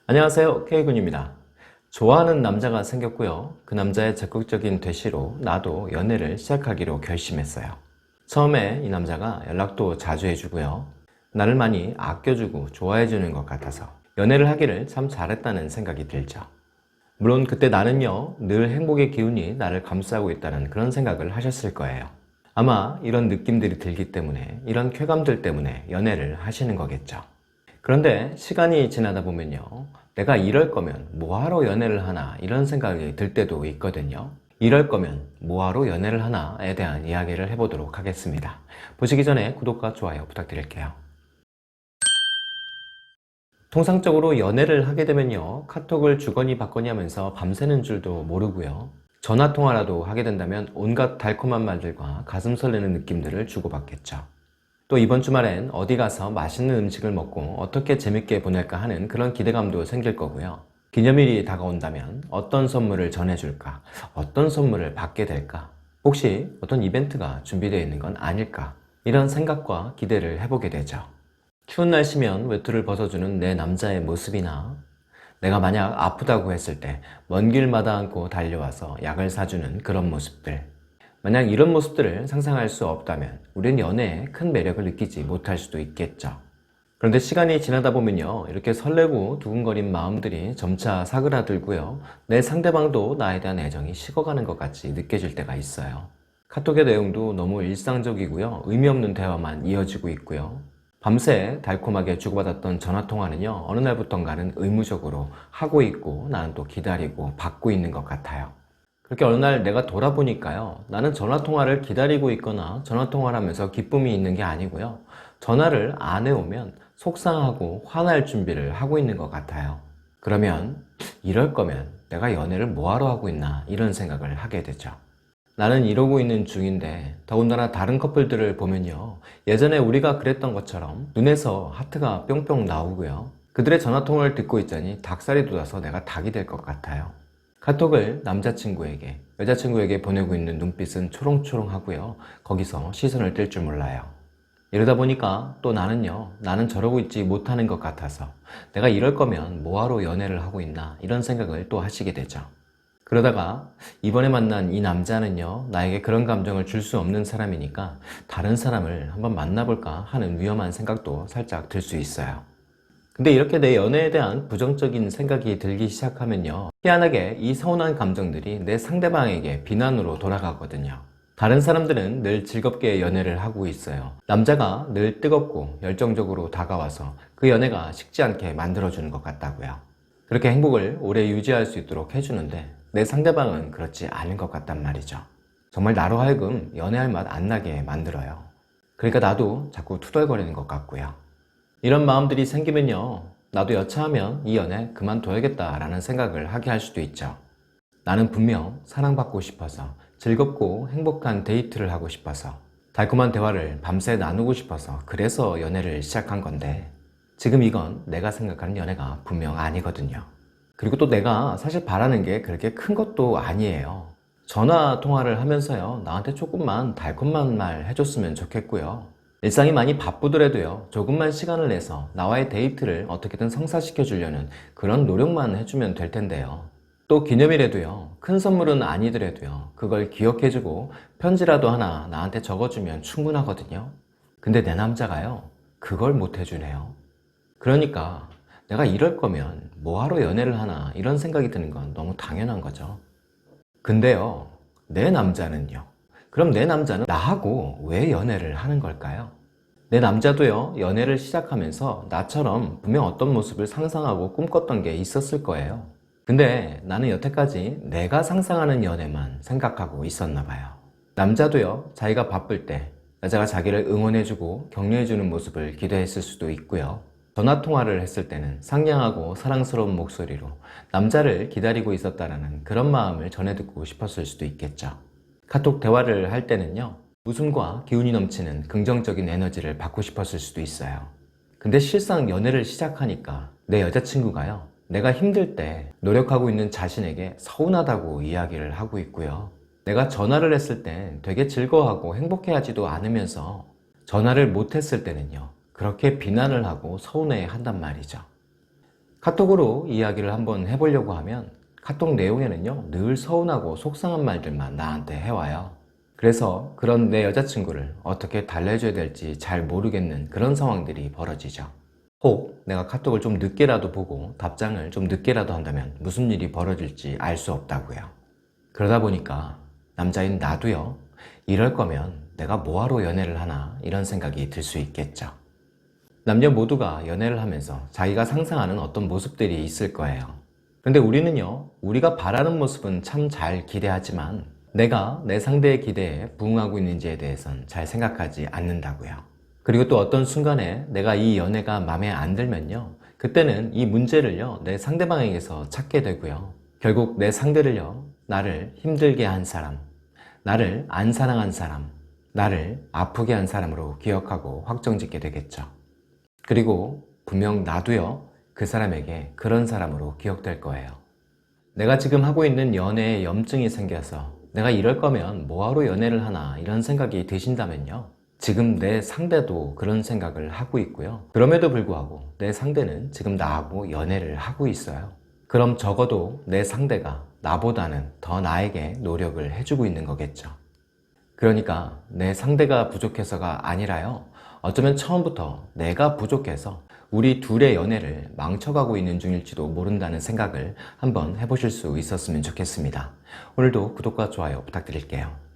안녕하세요, K군입니다. 좋아하는 남자가 생겼고요. 그 남자의 적극적인 대시로 나도 연애를 시작하기로 결심했어요. 처음에 이 남자가 연락도 자주 해주고요. 나를 많이 아껴주고 좋아해주는 것 같아서 연애를 하기를 참 잘했다는 생각이 들죠. 물론 그때 나는요, 늘 행복의 기운이 나를 감싸고 있다는 그런 생각을 하셨을 거예요. 아마 이런 느낌들이 들기 때문에, 이런 쾌감들 때문에 연애를 하시는 거겠죠. 그런데 시간이 지나다 보면요, 내가 이럴 거면 뭐하러 연애를 하나 이런 생각이 들 때도 있거든요. 이럴 거면 뭐하러 연애를 하나에 대한 이야기를 해보도록 하겠습니다. 보시기 전에 구독과 좋아요 부탁드릴게요. 통상적으로 연애를 하게 되면요, 카톡을 주거니 받거니 하면서 밤새는 줄도 모르고요, 전화통화라도 하게 된다면 온갖 달콤한 말들과 가슴 설레는 느낌들을 주고받겠죠. 또 이번 주말엔 어디 가서 맛있는 음식을 먹고 어떻게 재밌게 보낼까 하는 그런 기대감도 생길 거고요. 기념일이 다가온다면 어떤 선물을 전해줄까? 어떤 선물을 받게 될까? 혹시 어떤 이벤트가 준비되어 있는 건 아닐까? 이런 생각과 기대를 해보게 되죠. 추운 날씨면 외투를 벗어주는 내 남자의 모습이나, 내가 만약 아프다고 했을 때 먼 길마다 안고 달려와서 약을 사주는 그런 모습들, 만약 이런 모습들을 상상할 수 없다면 우린 연애에 큰 매력을 느끼지 못할 수도 있겠죠. 그런데 시간이 지나다 보면요, 이렇게 설레고 두근거린 마음들이 점차 사그라들고요, 내 상대방도 나에 대한 애정이 식어가는 것 같이 느껴질 때가 있어요. 카톡의 내용도 너무 일상적이고요, 의미 없는 대화만 이어지고 있고요, 밤새 달콤하게 주고받았던 전화통화는요, 어느 날부턴가는 의무적으로 하고 있고 나는 또 기다리고 받고 있는 것 같아요. 그렇게 어느 날 내가 돌아보니까요, 나는 전화통화를 기다리고 있거나 전화통화를 하면서 기쁨이 있는 게 아니고요, 전화를 안 해오면 속상하고 화날 준비를 하고 있는 것 같아요. 그러면 이럴 거면 내가 연애를 뭐하러 하고 있나 이런 생각을 하게 되죠. 나는 이러고 있는 중인데, 더군다나 다른 커플들을 보면요, 예전에 우리가 그랬던 것처럼 눈에서 하트가 뿅뿅 나오고요, 그들의 전화통화를 듣고 있자니 닭살이 돋아서 내가 닭이 될 것 같아요. 카톡을 남자친구에게, 여자친구에게 보내고 있는 눈빛은 초롱초롱하고요, 거기서 시선을 뗄 줄 몰라요. 이러다 보니까 또 나는 저러고 있지 못하는 것 같아서 내가 이럴 거면 뭐하러 연애를 하고 있나 이런 생각을 또 하시게 되죠. 그러다가 이번에 만난 이 남자는요, 나에게 그런 감정을 줄 수 없는 사람이니까 다른 사람을 한번 만나볼까 하는 위험한 생각도 살짝 들 수 있어요. 근데 이렇게 내 연애에 대한 부정적인 생각이 들기 시작하면요, 희한하게 이 서운한 감정들이 내 상대방에게 비난으로 돌아가거든요. 다른 사람들은 늘 즐겁게 연애를 하고 있어요. 남자가 늘 뜨겁고 열정적으로 다가와서 그 연애가 식지 않게 만들어주는 것 같다고요. 그렇게 행복을 오래 유지할 수 있도록 해주는데 내 상대방은 그렇지 않은 것 같단 말이죠. 정말 나로 하여금 연애할 맛 안 나게 만들어요. 그러니까 나도 자꾸 투덜거리는 것 같고요. 이런 마음들이 생기면요, 나도 여차하면 이 연애 그만둬야겠다라는 생각을 하게 할 수도 있죠. 나는 분명 사랑받고 싶어서, 즐겁고 행복한 데이트를 하고 싶어서, 달콤한 대화를 밤새 나누고 싶어서 그래서 연애를 시작한 건데, 지금 이건 내가 생각하는 연애가 분명 아니거든요. 그리고 또 내가 사실 바라는 게 그렇게 큰 것도 아니에요. 전화 통화를 하면서요, 나한테 조금만 달콤한 말 해줬으면 좋겠고요, 일상이 많이 바쁘더라도요, 조금만 시간을 내서 나와의 데이트를 어떻게든 성사시켜 주려는 그런 노력만 해주면 될 텐데요. 또 기념일에도요, 큰 선물은 아니더라도요, 그걸 기억해주고 편지라도 하나 나한테 적어주면 충분하거든요. 근데 내 남자가요, 그걸 못 해주네요. 그러니까 내가 이럴 거면 뭐하러 연애를 하나 이런 생각이 드는 건 너무 당연한 거죠. 근데요, 내 남자는요, 그럼 내 남자는 나하고 왜 연애를 하는 걸까요? 내 남자도요, 연애를 시작하면서 나처럼 분명 어떤 모습을 상상하고 꿈꿨던 게 있었을 거예요. 근데 나는 여태까지 내가 상상하는 연애만 생각하고 있었나 봐요. 남자도요, 자기가 바쁠 때 여자가 자기를 응원해주고 격려해주는 모습을 기대했을 수도 있고요, 전화통화를 했을 때는 상냥하고 사랑스러운 목소리로 남자를 기다리고 있었다라는 그런 마음을 전해 듣고 싶었을 수도 있겠죠. 카톡 대화를 할 때는요, 웃음과 기운이 넘치는 긍정적인 에너지를 받고 싶었을 수도 있어요. 근데 실상 연애를 시작하니까 내 여자친구가요, 내가 힘들 때 노력하고 있는 자신에게 서운하다고 이야기를 하고 있고요, 내가 전화를 했을 땐 되게 즐거워하고 행복해하지도 않으면서 전화를 못했을 때는요, 그렇게 비난을 하고 서운해 한단 말이죠. 카톡으로 이야기를 한번 해보려고 하면 카톡 내용에는요, 늘 서운하고 속상한 말들만 나한테 해와요. 그래서 그런 내 여자친구를 어떻게 달래줘야 될지 잘 모르겠는 그런 상황들이 벌어지죠. 혹 내가 카톡을 좀 늦게라도 보고 답장을 좀 늦게라도 한다면 무슨 일이 벌어질지 알 수 없다고요. 그러다 보니까 남자인 나도요, 이럴 거면 내가 뭐하러 연애를 하나 이런 생각이 들 수 있겠죠. 남녀 모두가 연애를 하면서 자기가 상상하는 어떤 모습들이 있을 거예요. 근데 우리는요, 우리가 바라는 모습은 참 잘 기대하지만 내가 내 상대의 기대에 부응하고 있는지에 대해선 잘 생각하지 않는다고요. 그리고 또 어떤 순간에 내가 이 연애가 마음에 안 들면요, 그때는 이 문제를요, 내 상대방에게서 찾게 되고요. 결국 내 상대를요, 나를 힘들게 한 사람, 나를 안 사랑한 사람, 나를 아프게 한 사람으로 기억하고 확정짓게 되겠죠. 그리고 분명 나도요, 그 사람에게 그런 사람으로 기억될 거예요. 내가 지금 하고 있는 연애에 염증이 생겨서 내가 이럴 거면 뭐하러 연애를 하나 이런 생각이 드신다면요, 지금 내 상대도 그런 생각을 하고 있고요. 그럼에도 불구하고 내 상대는 지금 나하고 연애를 하고 있어요. 그럼 적어도 내 상대가 나보다는 더 나에게 노력을 해주고 있는 거겠죠. 그러니까 내 상대가 부족해서가 아니라요, 어쩌면 처음부터 내가 부족해서 우리 둘의 연애를 망쳐가고 있는 중일지도 모른다는 생각을 한번 해보실 수 있었으면 좋겠습니다. 오늘도 구독과 좋아요 부탁드릴게요.